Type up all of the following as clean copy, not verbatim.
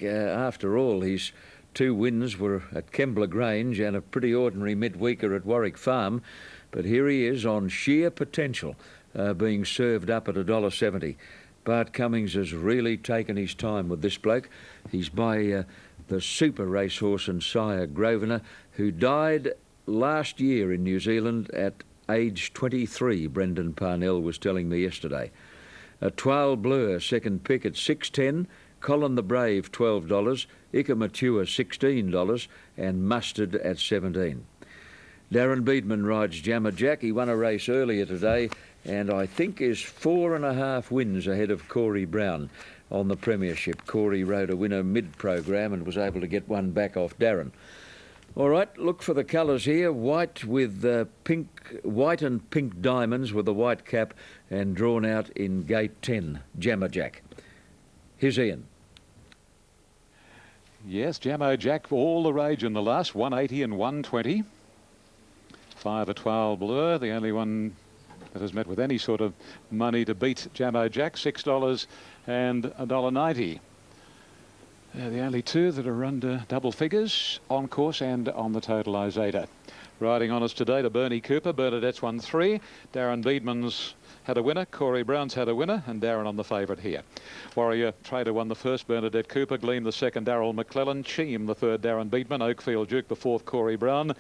after all, his 2 wins were at Kembla Grange and a pretty ordinary midweeker at Warwick Farm. But here he is on sheer potential, being served up at $1.70. Bart Cummings has really taken his time with this bloke. He's by the super racehorse and sire Grosvenor, who died last year in New Zealand at age 23, Brendan Parnell was telling me yesterday. Toile Bleu, second pick at $6.10. Colin the Brave, $12. Ika Mature, $16. And Mustard at $17. Darren Beedman rides Jammer Jack. He won a race earlier today and I think is 4.5 wins ahead of Corey Brown on the Premiership. Corey rode a winner mid-program and was able to get one back off Darren. All right, look for the colours here. White with white and pink diamonds with a white cap and drawn out in gate 10, Jammer Jack. Here's Ian. Yes, Jammer Jack, all the rage in the last, 180 and 120. 5 Toile Bleu, the only one that has met with any sort of money to beat Jammer Jack, $6 and $1.90. The only 2 that are under double figures, on course and on the totalisator. Riding on us today to Bernie Cooper. Bernadette's won 3. Darren Beedman's had a winner. Corey Brown's had a winner. And Darren on the favourite here. Warrior Trader won the first. Bernadette Cooper. Gleam the second. Darrell McClellan. Cheam the third. Darren Beedman. Oakfield Duke the fourth. Corey Brown.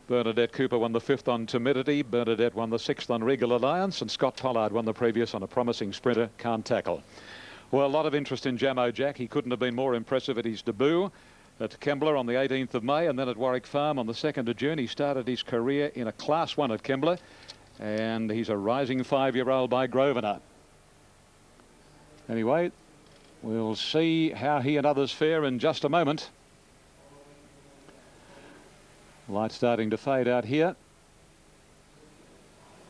Bernadette Cooper won the 5th on Timidity. Bernadette won the 6th on Regal Alliance. And Scott Pollard won the previous on a promising sprinter. Can't Tackle. Well, a lot of interest in Jammer Jack. He couldn't have been more impressive at his debut at Kembla on the 18th of May and then at Warwick Farm on the 2nd of June. He started his career in a Class 1 at Kembla, and he's a rising 5-year-old by Grosvenor. Anyway, we'll see how he and others fare in just a moment. Light starting to fade out here.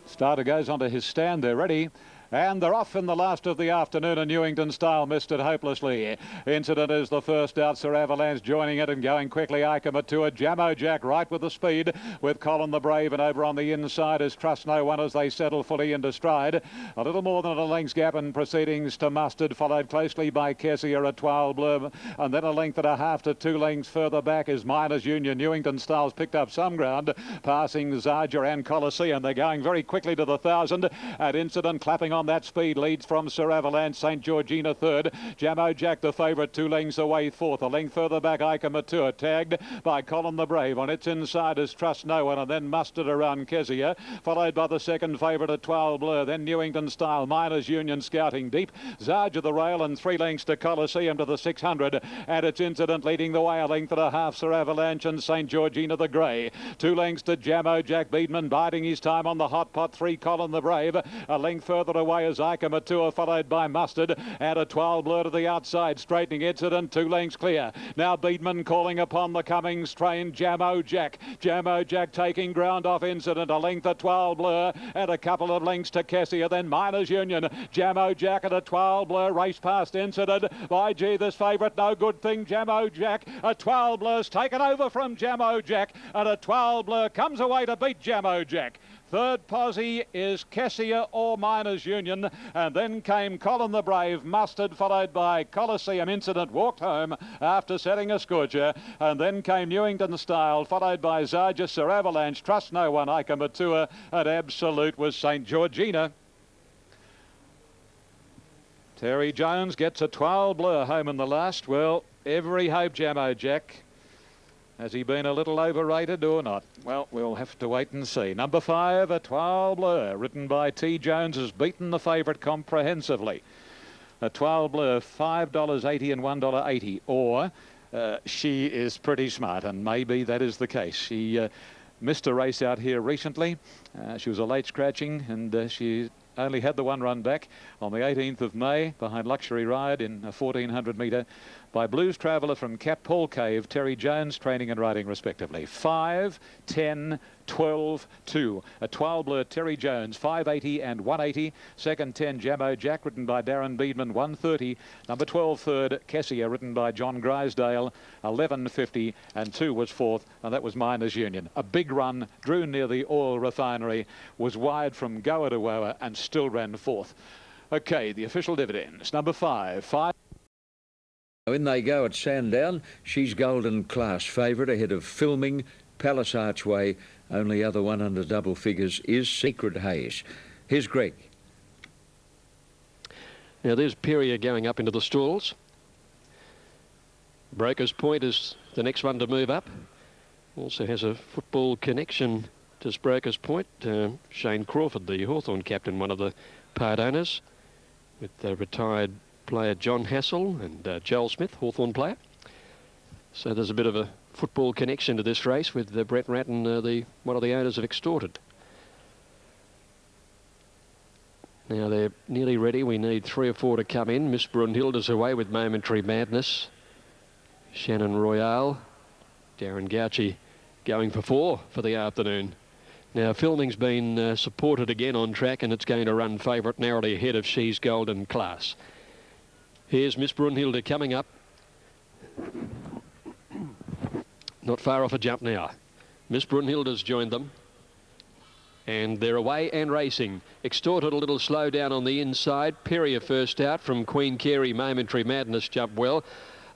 Starter goes onto his stand. They're ready. And they're off in the last of the afternoon. A Newington Style missed it hopelessly. Incident is the first out. Sir Avalanche joining it and going quickly. Ika Matua, Jammer Jack right with the speed with Colin the Brave, and over on the inside is Trust No One as they settle fully into stride. A little more than a length's gap in proceedings to Mustard, followed closely by Kessier at Toile Bleu, and then a length and a half to 2 lengths further back is Miners Union. Newington Styles picked up some ground, passing Zarja and Coliseum. They're going very quickly to the 1,000. At Incident clapping on that speed leads from Sir Avalanche. St Georgina third. Jammer Jack the favourite, 2 lengths away fourth. A length further back Ika Mature, tagged by Colin the Brave. On its inside is Trust No One, and then Mustard around Kessier, followed by the second favourite at Toile Bleu. Then Newington Style, Miners Union scouting deep. Zarja the rail and 3 lengths to Coliseum to the 600. And its Incident leading the way, a length and a half Sir Avalanche and St Georgina the grey. 2 lengths to Jammer Jack. Beedman biding his time on the hot pot. 3 Colin the Brave. A length further away is Ika Matua, followed by Mustard, and a Toile Bleu to the outside. Straightening Incident, 2 lengths clear. Now Beedman calling upon the Cummings train, Jammer Jack. Jammer Jack taking ground off Incident. A length of Toile Bleu and a couple of lengths to Kessier. Then Miners Union. Jammer Jack and a Toile Bleu race past Incident. By gee, this favourite, no good thing, Jammer Jack. A Toile Bleu's taken over from Jammer Jack, and a Toile Bleu comes away to beat Jammer Jack. Third posse is Kessier or Miners Union, and then came Colin the Brave. Mustard, followed by Coliseum. Incident walked home after setting a scorcher, and then came Newington Style, followed by Zarja, Sir Avalanche, Trust No One, Ika Matua, and Absolute was St Georgina. Terry Jones gets a Toile Bleu home in the last. Well, every hope, Jammer Jack. Has he been a little overrated or not? Well, we'll have to wait and see. Number 5, a Toile Bleu, written by T. Jones, has beaten the favourite comprehensively. A Toile Bleu, $5.80 and $1.80. Or she is pretty smart, and maybe that is the case. She missed a race out here recently. She was a late scratching, and she only had the 1 run back on the 18th of May behind Luxury Ride in a 1400 metre by Blues Traveller from Cap Paul Cave, Terry Jones, training and riding respectively. 5, 10, 12, 2. A Toile Bleu, Terry Jones, 580 and 180. Second 10, Jammer Jack, written by Darren Beedman, 130. Number 12, third, Kessier, written by John Grisdale, 1150, and 2 was fourth, and that was Miners Union. A big run, drew near the oil refinery, was wide from Goa to Woa, and still ran fourth. Okay, the official dividends. Number 5, In they go at Sandown. She's Golden Class, favourite ahead of Filming, Palace Archway. Only other one under double figures is Secret Haze. Here's Greg. Now there's Perrier going up into the stalls. Broker's Point is the next one to move up. Also has a football connection to Broker's Point. Shane Crawford, the Hawthorn captain, one of the part owners, with the retired player John Hassel and Joel Smith, Hawthorn player. So there's a bit of a football connection to this race with Brett Ratton, one of the owners of Extorted. Now they're nearly ready. We need 3 or 4 to come in. Miss Brunhilde's away with Momentary Madness. Shannon Royale, Darren Gauci going for 4 for the afternoon. Now Filming's been supported again on track, and it's going to run favourite narrowly ahead of She's Golden Class. Here's Miss Brunhilde coming up. Not far off a jump now. Miss Brunhilde's joined them. And they're away and racing. Extorted a little slow down on the inside. Perrier first out from Queen Carey. Momentary Madness jumped well.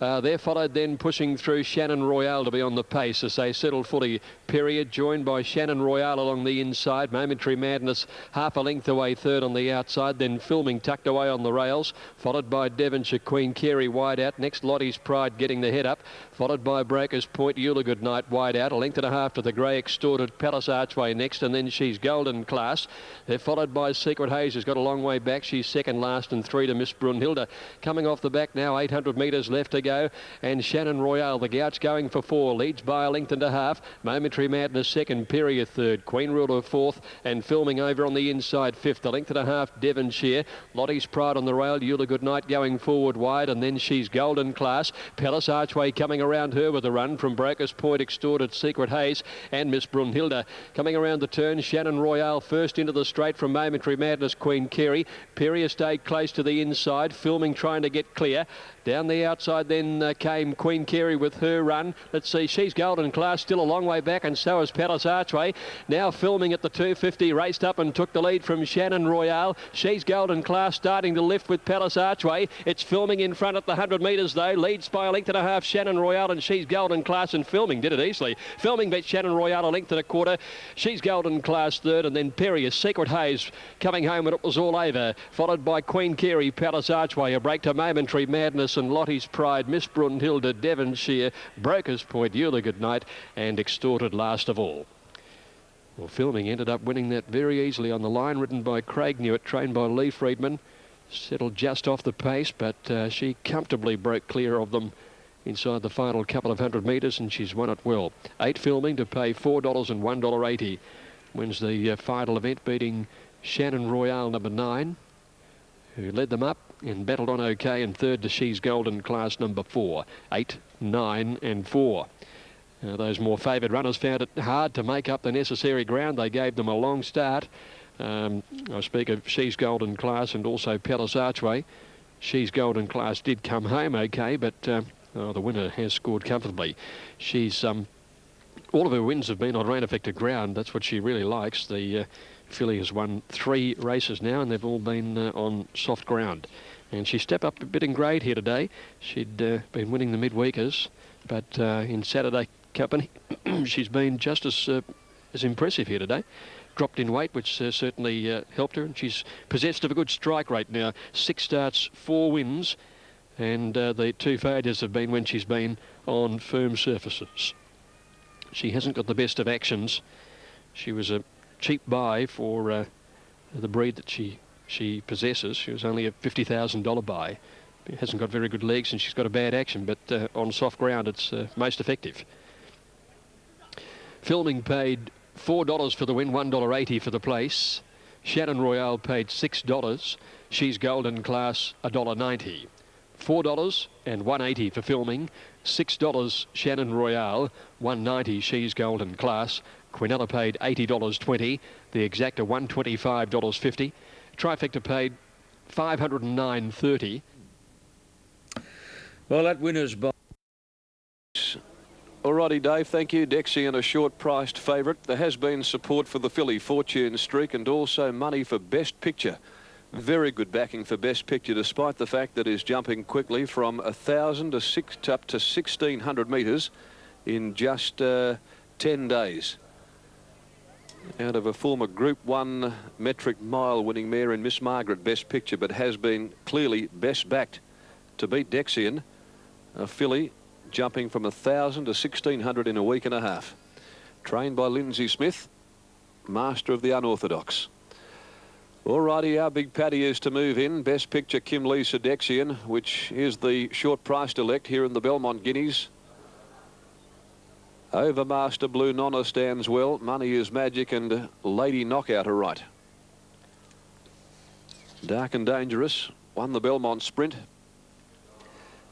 They're followed then pushing through Shannon Royale to be on the pace as they settle fully. Period joined by Shannon Royale along the inside. Momentary Madness half a length away third on the outside. Then Filming tucked away on the rails. Followed by Devonshire Queen Carey wide out. Next Lottie's Pride getting the head up. Followed by Broker's Point, Eula Goodnight wide out. A length and a half to the grey Extorted. Palace Archway next, and then She's Golden Class. They're followed by Secret Haze, who's got a long way back. She's second last, and 3 to Miss Brunhilde. Coming off the back now, 800 metres left to go. And Shannon Royale, the Gouch, going for 4, leads by a length and a half. Momentary Madness second, Perrier third, Queen Ruler fourth, and Filming over on the inside fifth. A length and a half, Devonshire. Lottie's Pride on the rail, Eula Goodnight going forward wide, and then She's Golden Class. Palace Archway coming around her with a run from Broker's Point, Extorted, Secret Haze, and Miss Brunhilde. Coming around the turn, Shannon Royale first into the straight from Momentary Madness, Queen Carey. Perrier stayed close to the inside, Filming trying to get clear. Down the outside then came Queen Carey with her run. Let's see, She's Golden Class still a long way back, and so is Palace Archway. Now Filming at the 250, raced up and took the lead from Shannon Royale. She's Golden Class starting to lift with Palace Archway. It's Filming in front at the 100 metres though. Leads by a length and a half Shannon Royale, and She's Golden Class, and Filming did it easily. Filming beat Shannon Royale a length and a quarter. She's Golden Class third, and then Perrier, Secret Haze coming home when it was all over. Followed by Queen Carey, Palace Archway. A break to Momentary Madness and Lottie's Pride, Miss Brunhilde, Devonshire, Broker's Point, Eula Goodnight, and Extorted last of all. Well, Filming ended up winning that very easily on the line, ridden by Craig Newitt, trained by Lee Friedman. Settled just off the pace, but she comfortably broke clear of them inside the final couple of 100 metres, and she's won it well. 8 Filming to pay $4 and $1.80. Wins the final event, beating Shannon Royale, number 9, who led them up and battled on okay, and third to She's Golden Class, number 4. 8, 9 and 4. Those more favoured runners found it hard to make up the necessary ground. They gave them a long start. I speak of She's Golden Class and also Palace Archway. She's Golden Class did come home okay, but the winner has scored comfortably. She's all of her wins have been on rain-affected ground. That's what she really likes. The filly has won 3 races now, and they've all been on soft ground. And she stepped up a bit in grade here today. She'd been winning the midweekers, but in Saturday company, she's been just as impressive here today. Dropped in weight, which certainly helped her, and she's possessed of a good strike rate now. 6 starts, 4 wins, and the 2 failures have been when she's been on firm surfaces. She hasn't got the best of actions. She was a cheap buy for the breed that she possesses. She was only a $50,000 buy. It hasn't got very good legs, and she's got a bad action, but on soft ground it's most effective. Filming paid $4 for the win, $1.80 for the place. Shannon Royale paid $6. She's Golden Class, $1.90. $4 and $1.80 for Filming. $6 Shannon Royale, $1.90 She's Golden Class. Quinella paid $80.20. The Exacta $125.50. Trifecta paid $509.30. Well, that winner's by. Alrighty, Dave, thank you. Dexy and a short-priced favourite. There has been support for the filly Fortune Streak and also money for Best Picture. Very good backing for Best Picture, despite the fact that he's jumping quickly from 1,000 to up to 1,600 metres in just 10 days. Out of a former Group 1 metric mile winning mare in Miss Margaret, Best Picture, but has been clearly best backed to beat Dexian, a filly jumping from 1,000 to 1,600 in a week and a half. Trained by Lindsay Smith, master of the unorthodox. Alrighty, Our Big Paddy is to move in. Best Picture, Kim Lisa Dexian, which is the short price elect here in the Belmont Guineas. Overmaster Blue Nonna stands well. Money is Magic and Lady Knockout are right. Dark and Dangerous won the Belmont Sprint.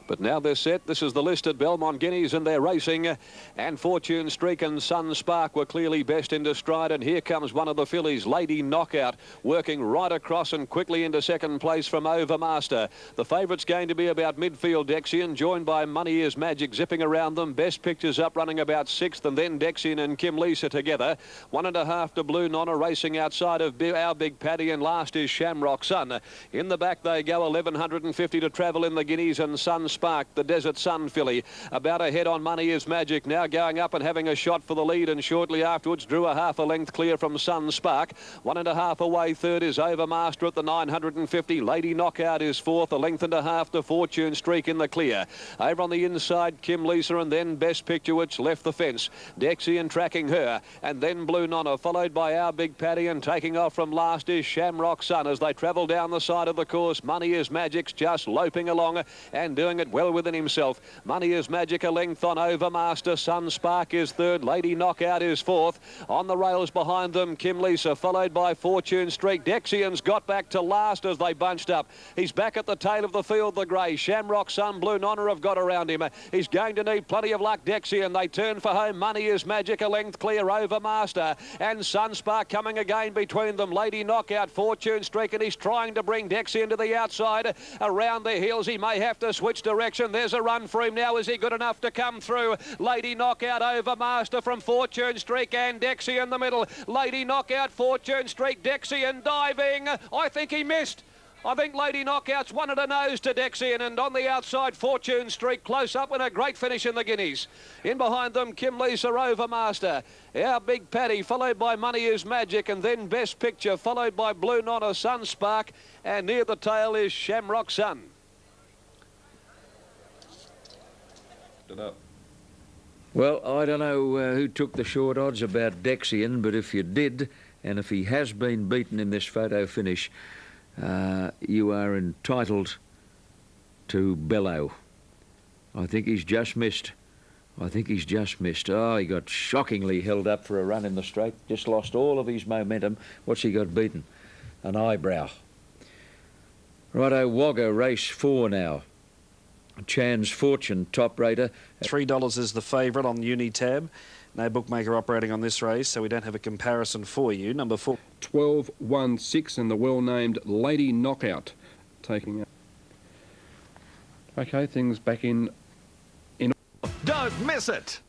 But now they're set. This is the list at Belmont Guineas, and they're racing. And Fortune Streak and Sun Spark were clearly best into stride. And here comes one of the fillies, Lady Knockout, working right across and quickly into second place from Overmaster. The favourite's going to be about midfield Dexian, joined by Money is Magic zipping around them. Best Picture's up running about sixth, and then Dexian and Kim Lisa together. 1.5 to Blue Nonna racing outside of Our Big Paddy, and last is Shamrock Sun. In the back they go, 1,150 to travel in the Guineas, and Sun Spark, the Desert Sun filly, about ahead on Money is Magic, now going up and having a shot for the lead, and shortly afterwards drew a half a length clear from Sun Spark. 1.5 away third is Overmaster at the 950. Lady Knockout is fourth, 1.5 to Fortune Streak in the clear. Over on the inside, Kim Lisa, and then Best Picture, which left the fence. Dexian tracking her, and then Blue Nonna, followed by Our Big Paddy, and taking off from last is Shamrock Sun as they travel down the side of the course. Money is Magic's just loping along and doing it well within himself. Money is Magic a length on Overmaster. Sun Spark is third. Lady Knockout is fourth. On the rails behind them, Kim Lisa, followed by Fortune Streak. Dexian's got back to last as they bunched up. He's back at the tail of the field, the grey. Shamrock Sun, Blue Nonna have got around him. He's going to need plenty of luck, Dexian. They turn for home. Money is Magic a length clear. Overmaster and Sun Spark coming again between them. Lady Knockout, Fortune Streak, and he's trying to bring Dexian to the outside. Around the heels, he may have to switch direction. There's a run for him now. Is he good enough to come through? Lady Knockout, Overmaster from Fortune Streak, and Dexian in the middle. Lady Knockout, Fortune Streak, Dexian diving. I think he missed. I think Lady Knockout's wanted a nose to Dexian, and on the outside, Fortune Streak close up and a great finish in the Guineas. In behind them, Kim Lisa, Overmaster. Our Big Paddy, followed by Money is Magic, and then Best Picture, followed by Blue Nonna, Sun Spark, and near the tail is Shamrock Sun. Well, I don't know who took the short odds about Dexian, but if you did, and if he has been beaten in this photo finish, you are entitled to bellow. I think he's just missed. I think he's just missed. Oh, he got shockingly held up for a run in the straight. Just lost all of his momentum. What's he got beaten? An eyebrow. Righto, Wagga, race 4 now. Chan's Fortune, top rater. $3 is the favourite on Unitab. No bookmaker operating on this race, so we don't have a comparison for you. Number 4. 12-1-6 and the well-named Lady Knockout taking up. Okay, things back in. Don't miss it!